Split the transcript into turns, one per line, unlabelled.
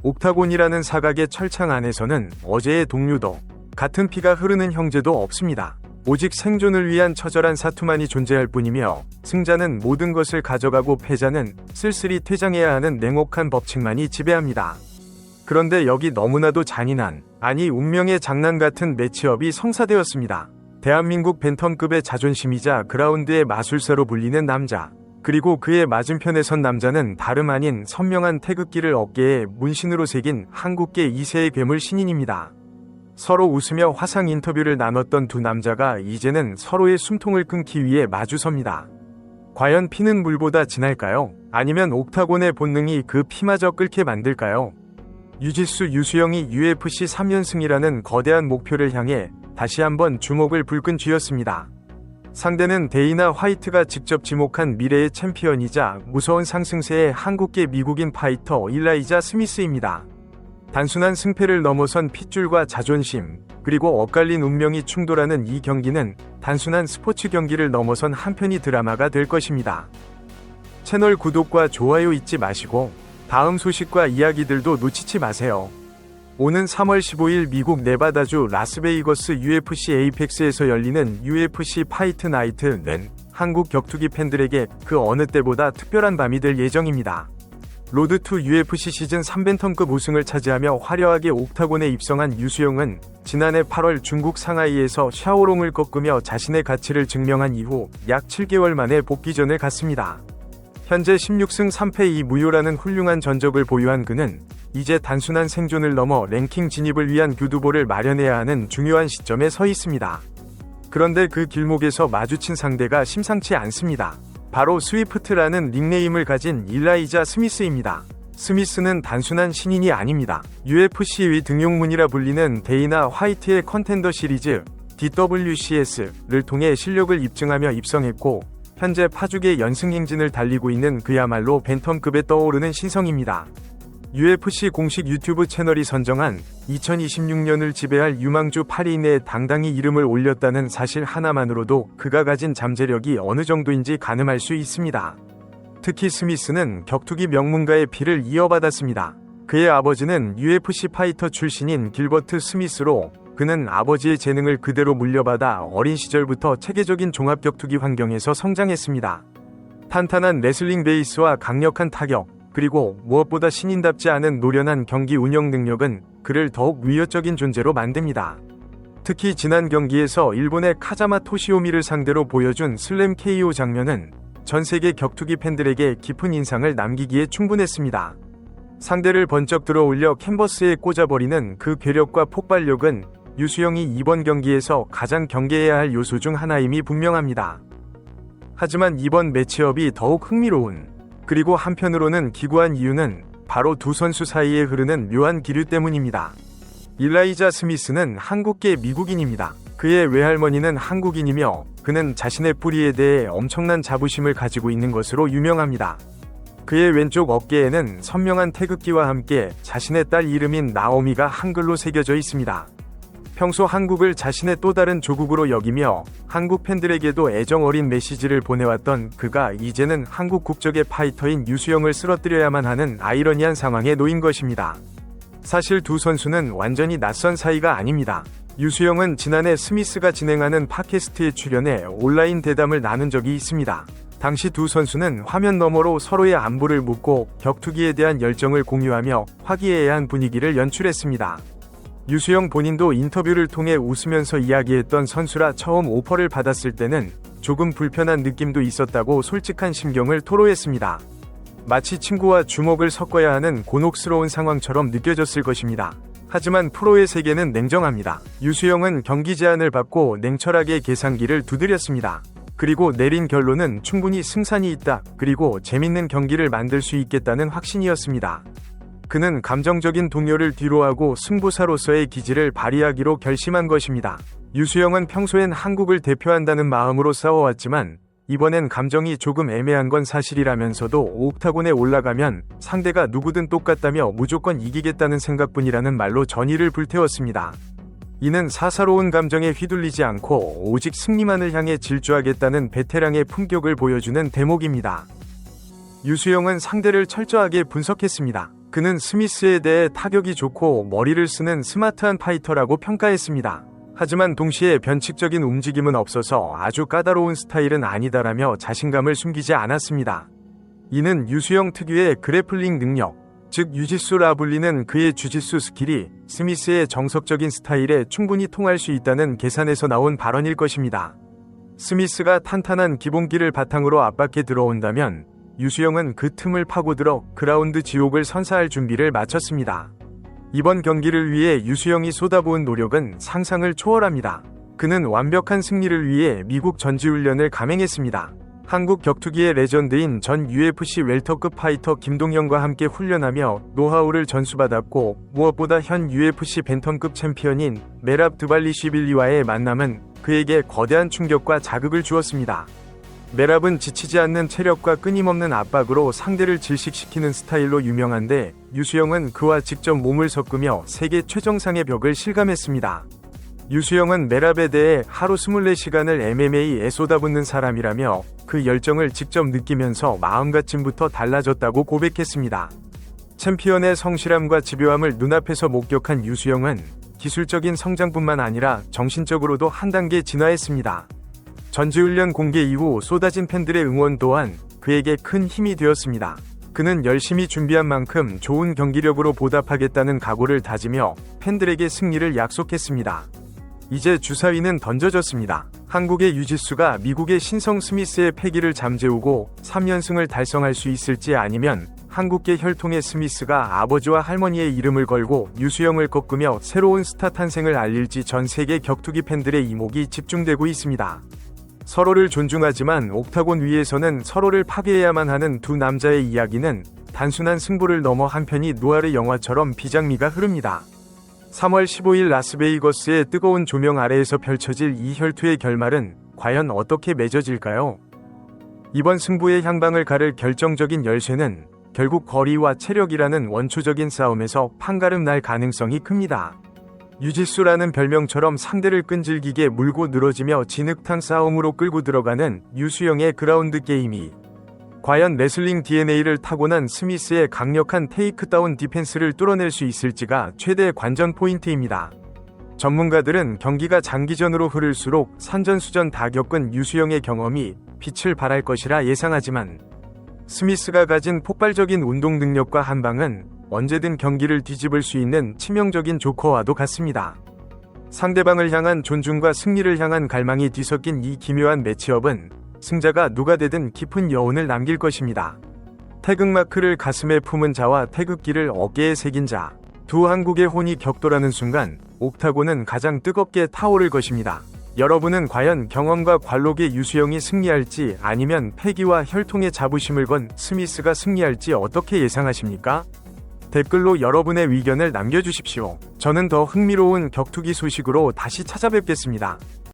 옥타곤이라는 사각의 철창 안에서는 어제의 동료도 같은 피가 흐르는 형제도 없습니다. 오직 생존을 위한 처절한 사투만이 존재할 뿐이며 승자는 모든 것을 가져가고 패자는 쓸쓸히 퇴장해야 하는 냉혹한 법칙만이 지배합니다. 그런데 여기 너무나도 잔인한, 아니 운명의 장난 같은 매치업이 성사되었습니다. 대한민국 벤텀급의 자존심이자 그라운드의 마술사로 불리는 남자, 그리고 그의 맞은편에 선 남자는 다름 아닌 선명한 태극기를 어깨에 문신으로 새긴 한국계 2세의 괴물 신인입니다. 서로 웃으며 화상 인터뷰를 나눴던 두 남자가 이제는 서로의 숨통을 끊기 위해 마주섭니다. 과연 피는 물보다 진할까요? 아니면 옥타곤의 본능이 그 피마저 끓게 만들까요? 유지수 유수영이 UFC 3연승이라는 거대한 목표를 향해 다시 한번 주목을 불끈 쥐었습니다. 상대는 데이나 화이트가 직접 지목한 미래의 챔피언이자 무서운 상승세의 한국계 미국인 파이터 일라이자 스미스입니다. 단순한 승패를 넘어선 핏줄과 자존심, 그리고 엇갈린 운명이 충돌하는 이 경기는 단순한 스포츠 경기를 넘어선 한편의 드라마가 될 것입니다. 채널 구독과 좋아요 잊지 마시고 다음 소식과 이야기들도 놓치지 마세요. 오는 3월 15일 미국 네바다주 라스베이거스 UFC 에이펙스에서 열리는 UFC 파이트 나이트는 한국 격투기 팬들에게 그 어느 때보다 특별한 밤이 될 예정입니다. 로드 투 UFC 시즌 3벤텀급 우승을 차지하며 화려하게 옥타곤에 입성한 유수영은 지난해 8월 중국 상하이에서 샤오롱을 꺾으며 자신의 가치를 증명한 이후 약 7개월 만에 복귀전을 갔습니다. 현재 16승 3패 2무효라는 훌륭한 전적을 보유한 그는 이제 단순한 생존을 넘어 랭킹 진입을 위한 교두보를 마련해야 하는 중요한 시점에 서 있습니다. 그런데 그 길목에서 마주친 상대가 심상치 않습니다. 바로 스위프트라는 닉네임을 가진 일라이자 스미스입니다. 스미스는 단순한 신인이 아닙니다. UFC의 등용문이라 불리는 데이나 화이트의 컨텐더 시리즈 DWCS를 통해 실력을 입증하며 입성했고 현재 파죽의 연승 행진을 달리고 있는 그야말로 벤텀급에 떠오르는 신성입니다. UFC 공식 유튜브 채널이 선정한 2026년을 지배할 유망주 8위 내에 당당히 이름을 올렸다는 사실 하나만으로도 그가 가진 잠재력이 어느 정도인지 가늠할 수 있습니다. 특히 스미스는 격투기 명문가의 피를 이어받았습니다. 그의 아버지는 UFC 파이터 출신인 길버트 스미스로 그는 아버지의 재능을 그대로 물려받아 어린 시절부터 체계적인 종합격투기 환경에서 성장했습니다. 탄탄한 레슬링 베이스와 강력한 타격, 그리고 무엇보다 신인답지 않은 노련한 경기 운영 능력은 그를 더욱 위협적인 존재로 만듭니다. 특히 지난 경기에서 일본의 카자마 토시오미를 상대로 보여준 슬램 KO 장면은 전 세계 격투기 팬들에게 깊은 인상을 남기기에 충분했습니다. 상대를 번쩍 들어올려 캔버스에 꽂아버리는 그 괴력과 폭발력은 유수영이 이번 경기에서 가장 경계해야 할 요소 중 하나임이 분명합니다. 하지만 이번 매치업이 더욱 흥미로운, 그리고 한편으로는 기구한 이유는 바로 두 선수 사이에 흐르는 묘한 기류 때문입니다. 일라이자 스미스는 한국계 미국인입니다. 그의 외할머니는 한국인이며 그는 자신의 뿌리에 대해 엄청난 자부심을 가지고 있는 것으로 유명합니다. 그의 왼쪽 어깨에는 선명한 태극기와 함께 자신의 딸 이름인 나오미가 한글로 새겨져 있습니다. 평소 한국을 자신의 또 다른 조국으로 여기며 한국 팬들에게도 애정 어린 메시지를 보내왔던 그가 이제는 한국 국적의 파이터인 유수영을 쓰러뜨려야만 하는 아이러니한 상황에 놓인 것입니다. 사실 두 선수는 완전히 낯선 사이가 아닙니다. 유수영은 지난해 스미스가 진행하는 팟캐스트에 출연해 온라인 대담을 나눈 적이 있습니다. 당시 두 선수는 화면 너머로 서로의 안부를 묻고 격투기에 대한 열정을 공유하며 화기애애한 분위기를 연출했습니다. 유수영 본인도 인터뷰를 통해 웃으면서 이야기했던 선수라 처음 오퍼를 받았을 때는 조금 불편한 느낌도 있었다고 솔직한 심경을 토로했습니다. 마치 친구와 주먹을 섞어야 하는 곤혹스러운 상황처럼 느껴졌을 것입니다. 하지만 프로의 세계는 냉정합니다. 유수영은 경기 제안을 받고 냉철하게 계산기를 두드렸습니다. 그리고 내린 결론은 충분히 승산이 있다, 그리고 재밌는 경기를 만들 수 있겠다는 확신이었습니다. 그는 감정적인 동요를 뒤로하고 승부사로서의 기질을 발휘하기로 결심한 것입니다. 유수영은 평소엔 한국을 대표한다는 마음으로 싸워왔지만 이번엔 감정이 조금 애매한 건 사실이라면서도 옥타곤에 올라가면 상대가 누구든 똑같다며 무조건 이기겠다는 생각뿐이라는 말로 전의를 불태웠습니다. 이는 사사로운 감정에 휘둘리지 않고 오직 승리만을 향해 질주하겠다는 베테랑의 품격을 보여주는 대목입니다. 유수영은 상대를 철저하게 분석했습니다. 그는 스미스에 대해 타격이 좋고 머리를 쓰는 스마트한 파이터라고 평가했습니다. 하지만 동시에 변칙적인 움직임은 없어서 아주 까다로운 스타일은 아니다라며 자신감을 숨기지 않았습니다. 이는 유수영 특유의 그래플링 능력, 즉 유지수라 불리는 그의 주짓수 스킬이 스미스의 정석적인 스타일에 충분히 통할 수 있다는 계산에서 나온 발언일 것입니다. 스미스가 탄탄한 기본기를 바탕으로 압박해 들어온다면 유수영은 그 틈을 파고들어 그라운드 지옥을 선사할 준비를 마쳤습니다. 이번 경기를 위해 유수영이 쏟아부은 노력은 상상을 초월합니다. 그는 완벽한 승리를 위해 미국 전지훈련을 감행했습니다. 한국 격투기의 레전드인 전 UFC 웰터급 파이터 김동현과 함께 훈련하며 노하우를 전수받았고, 무엇보다 현 UFC 벤턴급 챔피언인 메랍 드발리시빌리와의 만남은 그에게 거대한 충격과 자극을 주었습니다. 메랍은 지치지 않는 체력과 끊임없는 압박으로 상대를 질식시키는 스타일로 유명한데, 유수영은 그와 직접 몸을 섞으며 세계 최정상의 벽을 실감했습니다. 유수영은 메랍에 대해 하루 24시간을 MMA에 쏟아붓는 사람이라며 그 열정을 직접 느끼면서 마음가짐부터 달라졌다고 고백했습니다. 챔피언의 성실함과 집요함을 눈앞에서 목격한 유수영은 기술적인 성장뿐만 아니라 정신적으로도 한 단계 진화했습니다. 전지훈련 공개 이후 쏟아진 팬들의 응원 또한 그에게 큰 힘이 되었습니다. 그는 열심히 준비한 만큼 좋은 경기력으로 보답하겠다는 각오를 다지며 팬들에게 승리를 약속했습니다. 이제 주사위는 던져졌습니다. 한국의 유지수가 미국의 신성 스미스의 패기를 잠재우고 3연승을 달성할 수 있을지, 아니면 한국계 혈통의 스미스가 아버지와 할머니의 이름을 걸고 유수영을 꺾으며 새로운 스타 탄생을 알릴지 전 세계 격투기 팬들의 이목이 집중되고 있습니다. 서로를 존중하지만 옥타곤 위에서는 서로를 파괴해야만 하는 두 남자의 이야기는 단순한 승부를 넘어 한편이 누아르 영화처럼 비장미가 흐릅니다. 3월 15일 라스베이거스의 뜨거운 조명 아래에서 펼쳐질 이 혈투의 결말은 과연 어떻게 맺어질까요? 이번 승부의 향방을 가를 결정적인 열쇠는 결국 거리와 체력이라는 원초적인 싸움에서 판가름 날 가능성이 큽니다. 유지수라는 별명처럼 상대를 끈질기게 물고 늘어지며 진흙탕 싸움으로 끌고 들어가는 유수영의 그라운드 게임이 과연 레슬링 DNA를 타고난 스미스의 강력한 테이크다운 디펜스를 뚫어낼 수 있을지가 최대 관전 포인트입니다. 전문가들은 경기가 장기전으로 흐를수록 산전수전 다 겪은 유수영의 경험이 빛을 발할 것이라 예상하지만, 스미스가 가진 폭발적인 운동 능력과 한방은 언제든 경기를 뒤집을 수 있는 치명적인 조커와도 같습니다. 상대방을 향한 존중과 승리를 향한 갈망이 뒤섞인 이 기묘한 매치업은 승자가 누가 되든 깊은 여운을 남길 것입니다. 태극마크를 가슴에 품은 자와 태극기를 어깨에 새긴 자, 두 한국의 혼이 격돌하는 순간 옥타곤은 가장 뜨겁게 타오를 것입니다. 여러분은 과연 경험과 관록의 유수영이 승리할지, 아니면 패기와 혈통의 자부심을 건 스미스가 승리할지 어떻게 예상하십니까? 댓글로 여러분의 의견을 남겨주십시오. 저는 더 흥미로운 격투기 소식으로 다시 찾아뵙겠습니다.